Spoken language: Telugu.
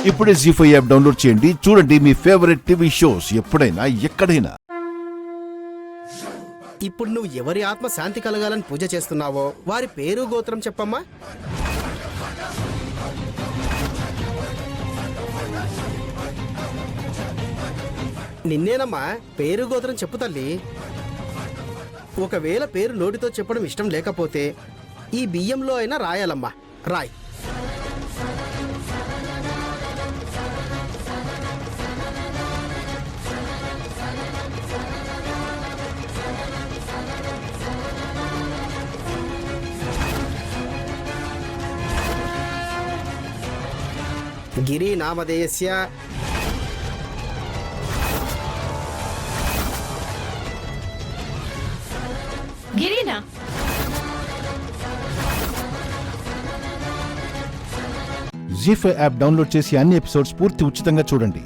ఇప్పుడే జీ5 యాప్ డౌన్లోడ్ చేయండి. చూడండి మీ ఫేవరెట్ టీవీ షోస్ ఎప్పుడైనా ఎక్కడైనా. ఇప్పుడు నువ్వు ఎవరి ఆత్మ శాంతి కలగాలని పూజ చేస్తున్నావో వారి పేరు గోత్రం చెప్పమ్మా. నిన్నేనమ్మా, పేరు గోత్రం చెప్పు తల్లి. ఒకవేళ పేరు నోటితో చెప్పడం ఇష్టం లేకపోతే ఈ బియ్యంలో అయినా రాయాలమ్మా. రాయ్. గిరి నామధేయస్య గిరినా జీ5 యాప్ డౌన్లోడ్ చేసి అన్ని ఎపిసోడ్స్ పూర్తి ఉచితంగా చూడండి.